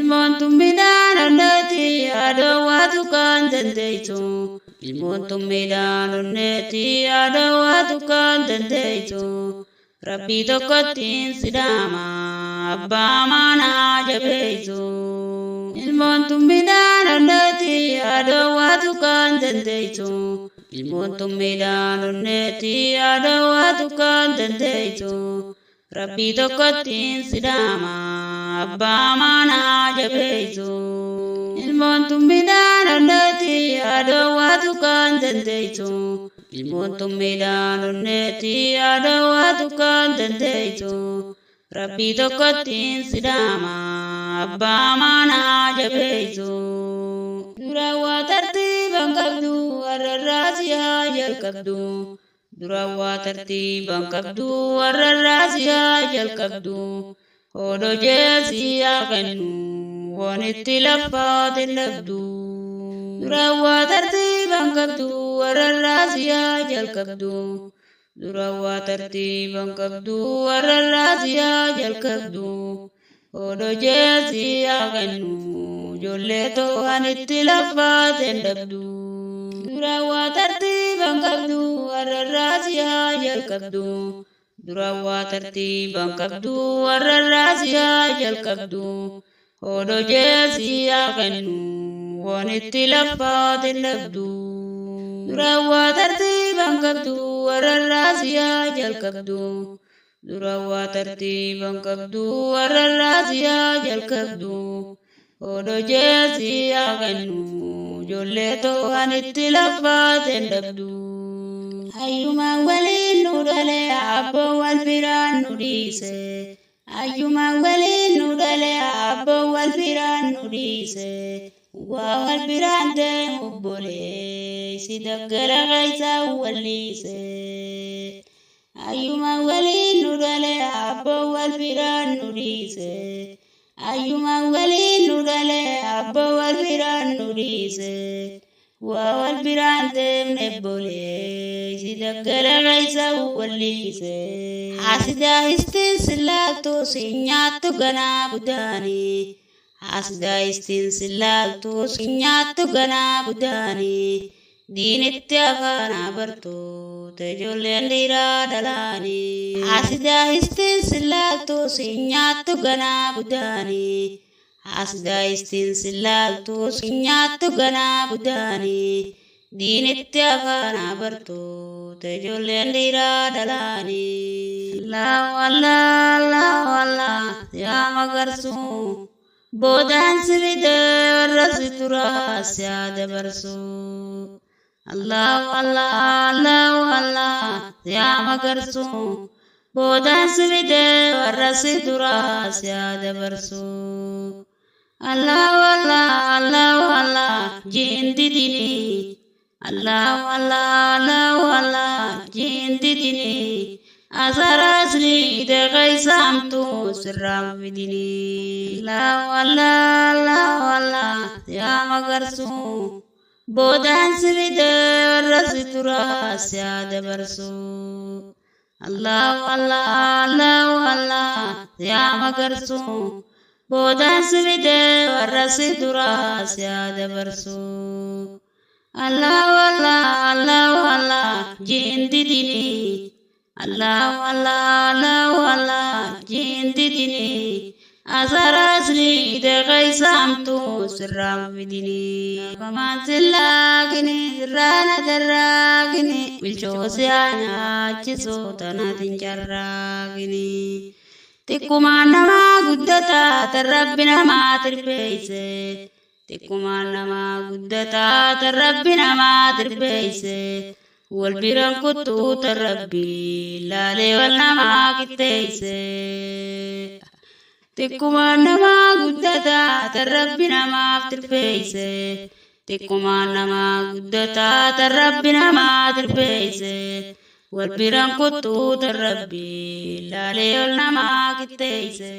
ilmoontu midhaan onneeti adawwaatu kan dandeeytu ilmoontu midhaan onneeti adawwaatu kan dandeeytu rabbii tokkottiin sidaama abbaa maanaa jabeeytu ilmoontu midhaan onneeti adawwaatu kan dandeeytu ilmoontu midhaan onneeti adawwaatu kan dandeeytu rabbii tokkottiin sidaama abbaa maanaa jabeeytu ilmoontu midhaan onneeti adawwaatu kan dandeeytu ilmoontu midhaan onneeti adawwaatu kan dandeeytu rabbii tokkottiin sidaama abbaa maanaa jabeeytu durawwaa tartiiban qabdu warrarraa siyaa jalqabdu durawwaa tartiiban qabdu warrarraa siyaa jalqabdu hodho jeesiyaa kennu wanitti laffaatin dhabdu durawwaa tartiiban qabdu warrarraa siyaa jalqabdu durawwaa tartiiban qabdu warrarraa siyaa jalqabdu hodho jeesiyaa kennu ijoollee wanitti laffaatin dhabdu durawwaa tartiiban qabdu warrarraa siyaa jalqabdu durawwaa tartiiban qabdu warrarraa siyaa jalqabdu hodho jeesiyaa kennu wanitti laffaatin dhabdu durawwaa tartiiban qabdu warrarraa siyaa jalqabdu durawwaa tartiiban qabdu warrarraa siyaa jalqabdu hodho jeesiyaa kennu ijoollee wanitti laffaatin dhabdu ayyumaan waliin nu dhale abboo wal biraan nu dhiise ayyumaan waliin nu dhale abboo wal biraan nu dhiise waa wal biraan deemu obboleessi daggala keessaa walliise ayyumaan waliin nu dhale abboo wal biraan nu dhiise ayyumaan waliin nu dhale abboo wal biraan nu dhiise waa wal biraan deemne obboleessi daggala keessaa walliise hasidaa istiin silaattu si nyaattu ganaa budaani hasidaa istiin silaattu si nyaattu ganaa budaani diinitti afaanaa bartoota ijoolleen dhiiraa dhalaani hasidaa istiin silaattu si nyaattu ganaa budaani hasidaa istiin silaattu si nyaattu ganaa budaani diinitti afaanaa bartoota ijoolleen dhiiraa dhalaani laa yaa magarsu boodaan sibidee warra si turaa siyaa dabarsu Allah yaa magarsu boodaan sibidee warra si turaa siyaa dabarsu Allah jindidini Allah jindidini asarasni deqaysamtu sirram vidini Allah yaa magarsu boodaan sibidee warra si turaa siyaa dabarsu Allah yaa magarsu boodaan sibidee warra si turaa siyaa dabarsu Allah jindidini Allah jindidini asarasni deqaysamtu sirram vidini kamaan sillaagini sirraana darraagini bilchoosiyaana achisoota naatin carraagini tikkumaan namaa guddataa tan rabbi namaa tirbeeyse tikkumaan namaa guddataa tan rabbi namaa tirbeeyse wal biran kuttuu tan rabbi laalee wal namaa qixxeeyse tikkumaan namaa guddataa tan rabbi namaaf tirbeeyse tikkumaan namaa guddataa tan rabbi namaa tirbeeyse wal biran kuttuu tan rabbi laalee wal namaa qixxeeyse